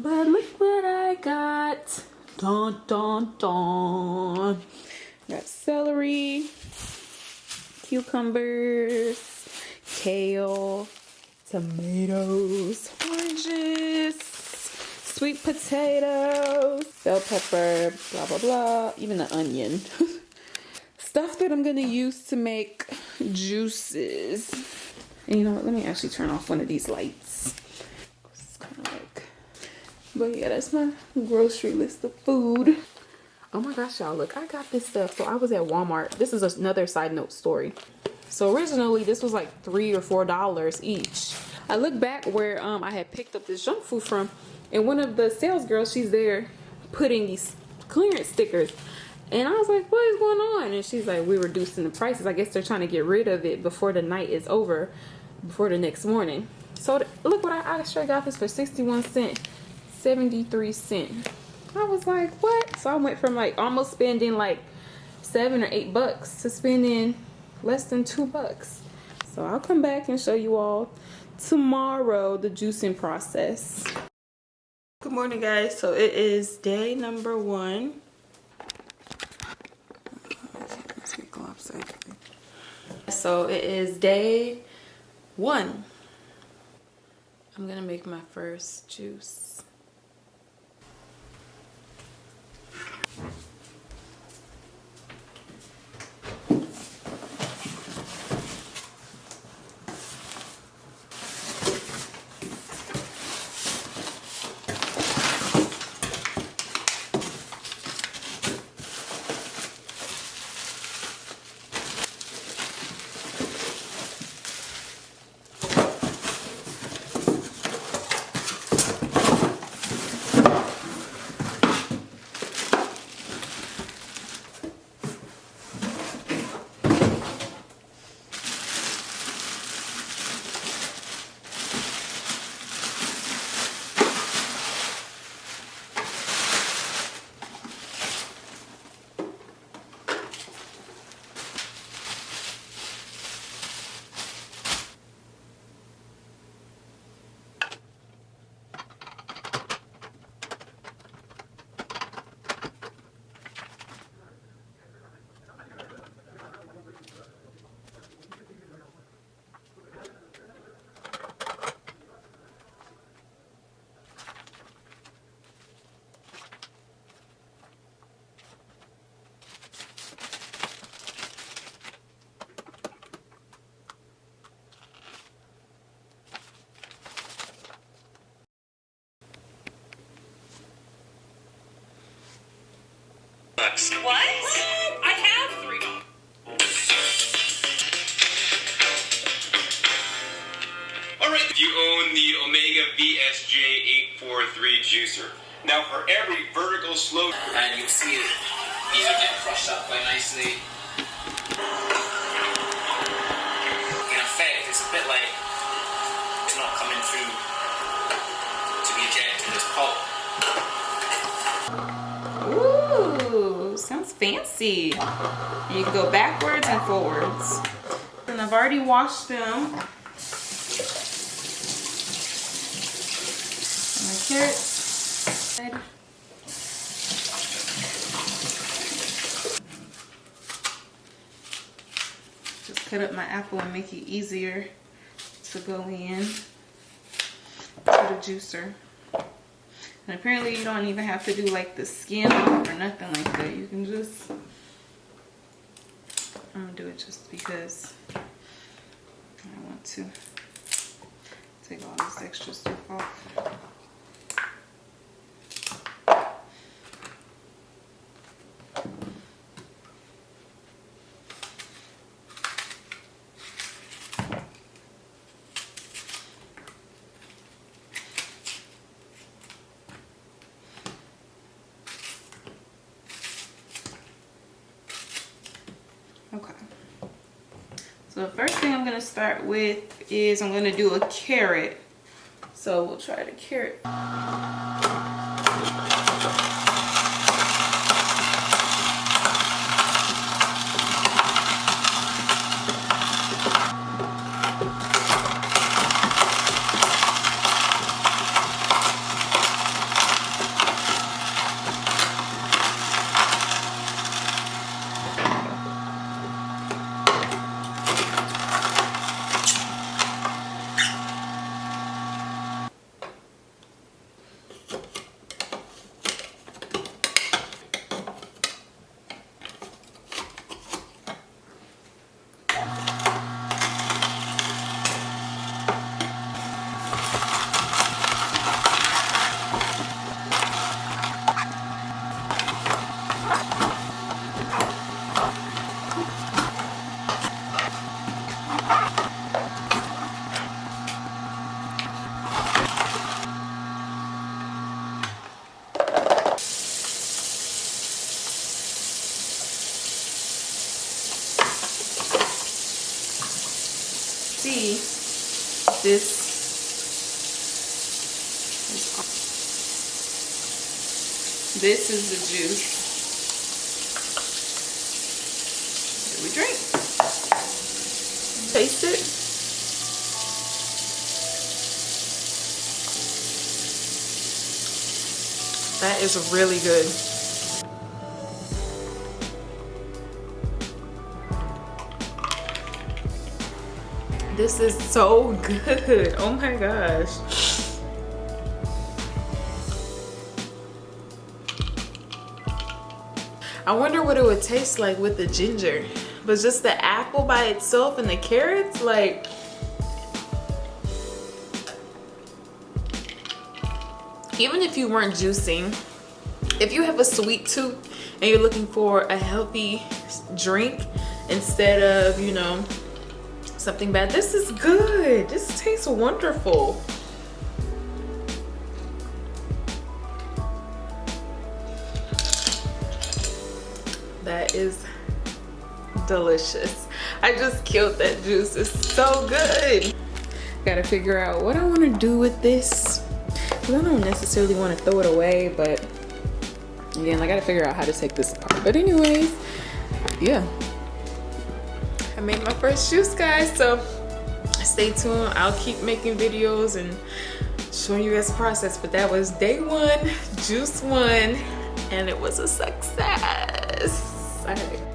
But look what I got. Dun dun dun. Got celery, cucumbers, kale, tomatoes, oranges, sweet potatoes, bell pepper, blah blah blah, even the onion. Stuff that I'm gonna use to make juices. And you know what, let me actually turn off one of these lights. It's kind of like, but yeah, that's my grocery list of food. Oh my gosh, y'all, look, I got this stuff. So I was at Walmart. This is another side note story. So originally this was like $3 or $4 each. I look back where I had picked up this junk food from, and one of the sales girls, she's there putting these clearance stickers. And I was like, what is going on? And she's like, we're reducing the prices. I guess they're trying to get rid of it before the night is over, before the next morning. So look what I actually got this for 61 cents, 73 cents. I was like, what? So I went from like almost spending like $7 or $8 to spending less than $2. So I'll come back and show you all tomorrow the juicing process. Good morning, guys. So it is day number 1. So it is day 1. I'm gonna make my first juice. What? I have 3. Alright, you own the Omega VSJ843 juicer. Now for every vertical slope, and you can see it, these are getting crushed up quite nicely. In effect, it's a bit like it's not coming through to be ejected as pulp. Ooh, sounds fancy. You can go backwards and forwards. And I've already washed them. My carrots. Just cut up my apple and make it easier to go in to the juicer. And apparently you don't even have to do like the skin off or nothing like that. You can just, I'm gonna do it just because I want to take all this extra stuff off. Okay, so the first thing I'm gonna start with is I'm gonna do a carrot. So we'll try the carrot. This is the juice. Here we drink. Taste it. That is really good. This is so good. Oh my gosh. I wonder what it would taste like with the ginger. But just the apple by itself and the carrots, like, even if you weren't juicing, if you have a sweet tooth and you're looking for a healthy drink instead of, you know, something bad, this is good. This tastes wonderful. That is delicious. I just killed that juice. It's so good. Gotta figure out what I want to do with this. I don't necessarily want to throw it away, but again, I gotta figure out how to take this apart. But anyways, yeah, I made my first juice, guys, so stay tuned. I'll keep making videos and showing you guys the process. But that was day 1, juice 1, and it was a success. All right.